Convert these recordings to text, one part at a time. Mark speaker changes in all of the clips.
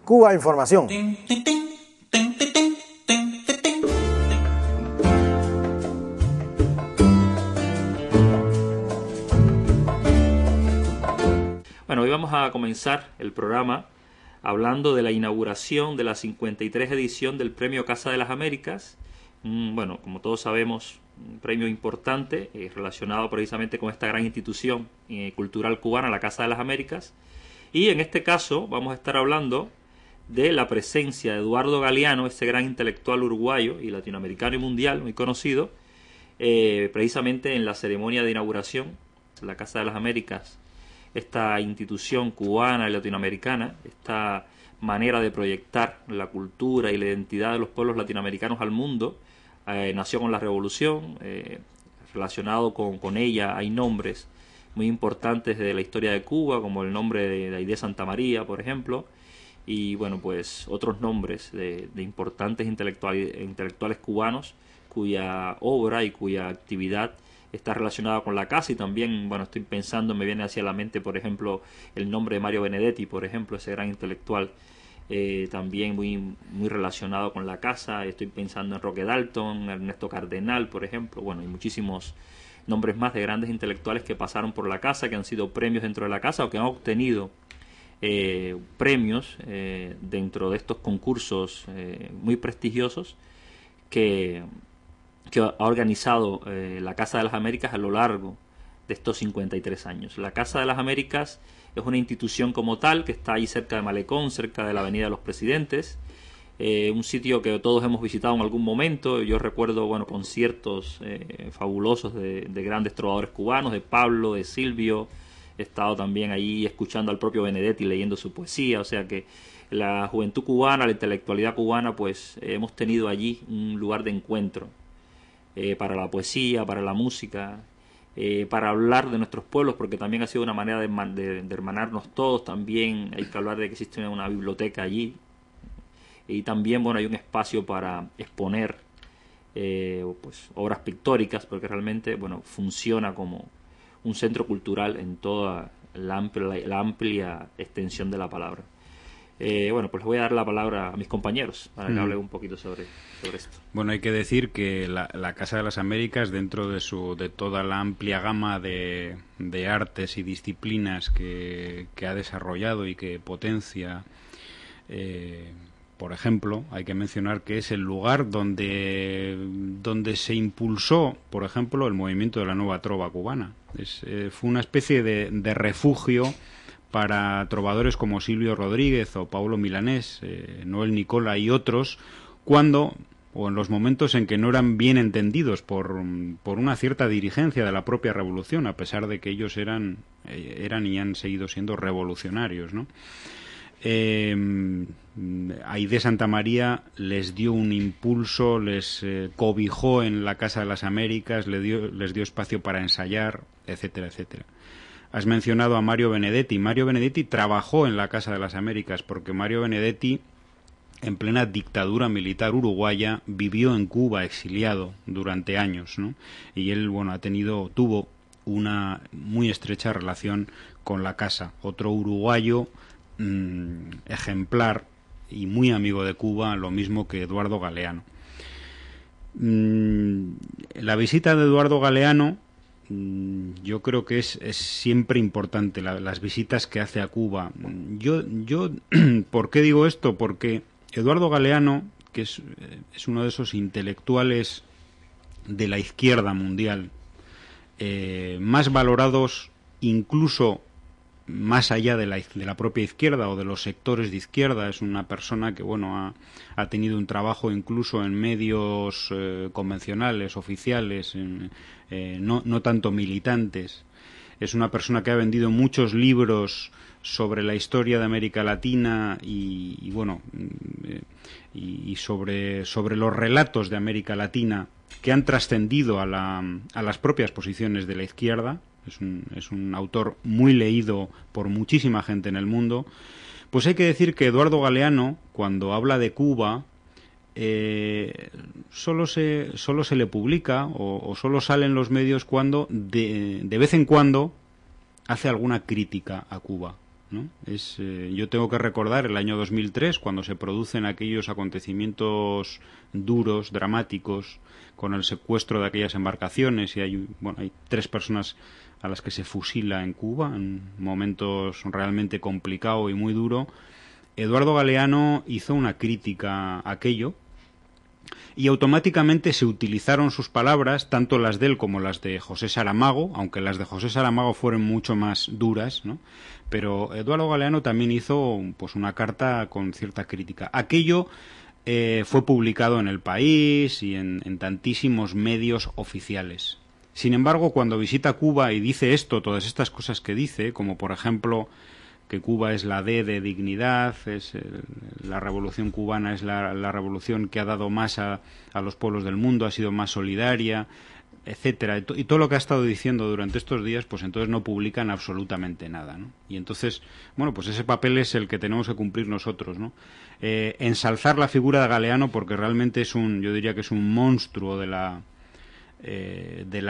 Speaker 1: Cuba Información.
Speaker 2: Bueno, hoy vamos a comenzar el programa hablando de la inauguración de la 53 edición del Premio Casa de las Américas. Bueno, como todos sabemos, un premio importante relacionado precisamente con esta gran institución cultural cubana, la Casa de las Américas. Y en este caso vamos a estar hablando de la presencia de Eduardo Galeano, ese gran intelectual uruguayo y latinoamericano y mundial, muy conocido, precisamente en la ceremonia de inauguración de la Casa de las Américas, esta institución cubana y latinoamericana, esta manera de proyectar la cultura y la identidad de los pueblos latinoamericanos al mundo. Nació con la Revolución, relacionado con ella hay nombres muy importantes de la historia de Cuba, como el nombre de Aide Santa María, por ejemplo, y bueno, pues otros nombres de importantes intelectuales cubanos cuya obra y cuya actividad está relacionada con la casa. Y también, bueno, estoy pensando, me viene hacia la mente, por ejemplo, el nombre de Mario Benedetti, por ejemplo, ese gran intelectual, también muy relacionado con la casa. Estoy pensando en Roque Dalton, Ernesto Cardenal, por ejemplo. Bueno, hay muchísimos nombres más de grandes intelectuales que pasaron por la casa, que han sido premios dentro de la casa o que han obtenido premios dentro de estos concursos muy prestigiosos que ha organizado la Casa de las Américas a lo largo de estos 53 años. La Casa de las Américas es una institución como tal que está ahí cerca de Malecón, cerca de la Avenida de los Presidentes, un sitio que todos hemos visitado en algún momento. Yo recuerdo, bueno, conciertos fabulosos de grandes trovadores cubanos, de Pablo, de Silvio. He estado también ahí escuchando al propio Benedetti leyendo su poesía, o sea que la juventud cubana, la intelectualidad cubana, pues hemos tenido allí un lugar de encuentro para la poesía, para la música, para hablar de nuestros pueblos, porque también ha sido una manera de hermanarnos todos. También hay que hablar de que existe una biblioteca allí, y también, bueno, hay un espacio para exponer pues obras pictóricas, porque realmente, bueno, funciona como un centro cultural en toda la amplia extensión de la palabra. Bueno, pues les voy a dar la palabra a mis compañeros para que hablen un poquito sobre esto.
Speaker 3: Bueno, hay que decir que la Casa de las Américas, dentro de toda la amplia gama de artes y disciplinas que ha desarrollado y que potencia, por ejemplo, hay que mencionar que es el lugar donde se impulsó, por ejemplo, el movimiento de la nueva trova cubana. Fue una especie de refugio para trovadores como Silvio Rodríguez o Paulo Milanés, Noel Nicola y otros, cuando o en los momentos en que no eran bien entendidos por una cierta dirigencia de la propia revolución, a pesar de que ellos eran y han seguido siendo revolucionarios, ¿no? Aide Santa María les dio un impulso, les cobijó en la Casa de las Américas, les dio espacio para ensayar, etcétera, etcétera. Has mencionado a Mario Benedetti. Mario Benedetti trabajó en la Casa de las Américas porque Mario Benedetti, en plena dictadura militar uruguaya, vivió en Cuba exiliado durante años, ¿no? Y él, bueno, tuvo una muy estrecha relación con la casa. Otro uruguayo ejemplar y muy amigo de Cuba, lo mismo que Eduardo Galeano. La visita de Eduardo Galeano, yo creo que es siempre importante, las visitas que hace a Cuba. Yo ¿por qué digo esto? Porque Eduardo Galeano, que es uno de esos intelectuales de la izquierda mundial, más valorados incluso más allá de la propia izquierda o de los sectores de izquierda. Es una persona que, bueno, ha tenido un trabajo incluso en medios convencionales, oficiales, no tanto militantes. Es una persona que ha vendido muchos libros sobre la historia de América Latina y sobre los relatos de América Latina que han trascendido a las propias posiciones de la izquierda. Es un autor muy leído por muchísima gente en el mundo. Pues hay que decir que Eduardo Galeano, cuando habla de Cuba, solo se le publica o solo sale en los medios cuando de vez en cuando hace alguna crítica a Cuba. ¿no? Yo tengo que recordar el año 2003, cuando se producen aquellos acontecimientos duros, dramáticos, con el secuestro de aquellas embarcaciones, y hay 3 personas a las que se fusila en Cuba, en momentos realmente complicado y muy duro. Eduardo Galeano hizo una crítica a aquello, y automáticamente se utilizaron sus palabras, tanto las de él como las de José Saramago, aunque las de José Saramago fueron mucho más duras, ¿no? Pero Eduardo Galeano también hizo pues una carta con cierta crítica. Aquello fue publicado en El País y en tantísimos medios oficiales. Sin embargo, cuando visita Cuba y dice esto, todas estas cosas que dice, como por ejemplo que Cuba es la D de dignidad, la revolución cubana es la revolución que ha dado más a los pueblos del mundo, ha sido más solidaria, etcétera, y todo lo que ha estado diciendo durante estos días, pues entonces no publican absolutamente nada, ¿no? Y entonces, bueno, pues ese papel es el que tenemos que cumplir nosotros, ¿no? Ensalzar la figura de Galeano, porque realmente yo diría que es un monstruo de la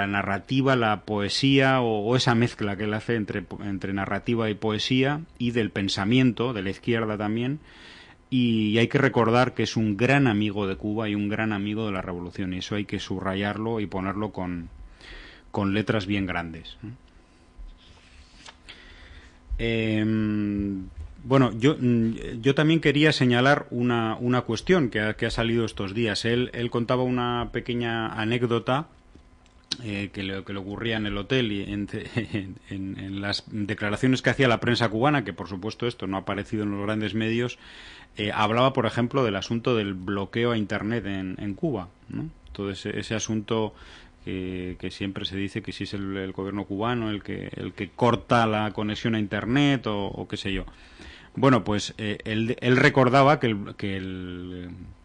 Speaker 3: narrativa, la poesía, o esa mezcla que él hace entre narrativa y poesía, y del pensamiento, de la izquierda también. Y hay que recordar que es un gran amigo de Cuba y un gran amigo de la revolución, y eso hay que subrayarlo y ponerlo con letras bien grandes. Bueno, yo también quería señalar una cuestión que ha salido estos días. Él contaba una pequeña anécdota que le ocurría en el hotel y en las declaraciones que hacía la prensa cubana, que por supuesto esto no ha aparecido en los grandes medios. Hablaba, por ejemplo, del asunto del bloqueo a Internet en Cuba, ¿no? Todo ese asunto que siempre se dice que si es el gobierno cubano el que corta la conexión a Internet o qué sé yo. Bueno, pues él recordaba que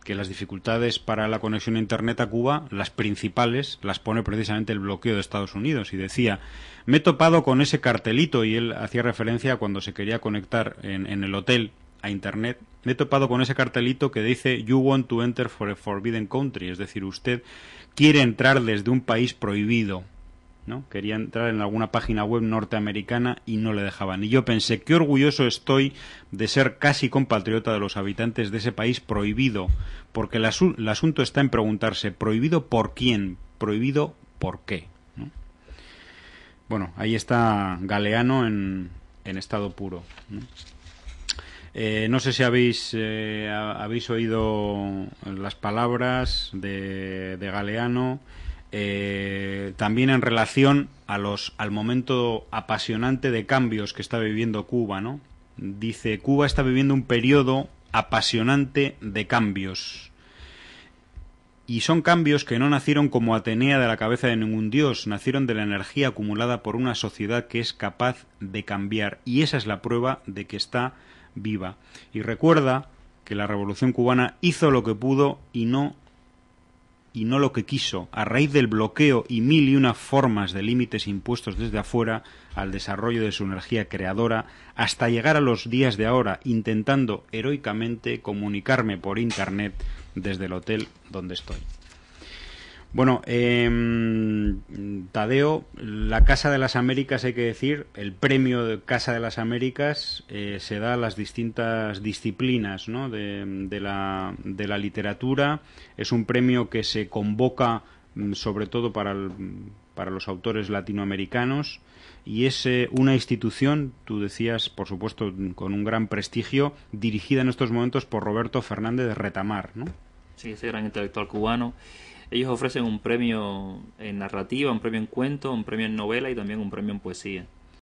Speaker 3: las dificultades para la conexión a Internet a Cuba, las principales, las pone precisamente el bloqueo de Estados Unidos. Y decía, me he topado con ese cartelito, y él hacía referencia a cuando se quería conectar en el hotel a Internet, me he topado con ese cartelito que dice You want to enter for a forbidden country, es decir, usted quiere entrar desde un país prohibido, ¿no? Quería entrar en alguna página web norteamericana y no le dejaban. Y yo pensé, qué orgulloso estoy de ser casi compatriota de los habitantes de ese país prohibido, porque el asunto está en preguntarse, ¿prohibido por quién? ¿Prohibido por qué? ¿No? Bueno, ahí está Galeano en estado puro, ¿no? No sé si habéis oído las palabras de Galeano, también en relación al momento apasionante de cambios que está viviendo Cuba, ¿no? Dice, Cuba está viviendo un periodo apasionante de cambios. Y son cambios que no nacieron como Atenea de la cabeza de ningún dios, nacieron de la energía acumulada por una sociedad que es capaz de cambiar. Y esa es la prueba de que está viva. Y recuerda que la Revolución Cubana hizo lo que pudo y no lo que quiso, a raíz del bloqueo y 1001 formas de límites impuestos desde afuera al desarrollo de su energía creadora, hasta llegar a los días de ahora, intentando heroicamente comunicarme por Internet desde el hotel donde estoy. Bueno, Tadeo, la Casa de las Américas, hay que decir, el premio de Casa de las Américas se da a las distintas disciplinas, ¿no? de la literatura. Es un premio que se convoca sobre todo para los autores latinoamericanos, y es una institución, tú decías, por supuesto, con un gran prestigio, dirigida en estos momentos por Roberto Fernández de Retamar, ¿no?
Speaker 2: Sí, ese gran intelectual cubano. Ellos ofrecen un premio en narrativa, un premio en cuento, un premio en novela y también un premio en poesía.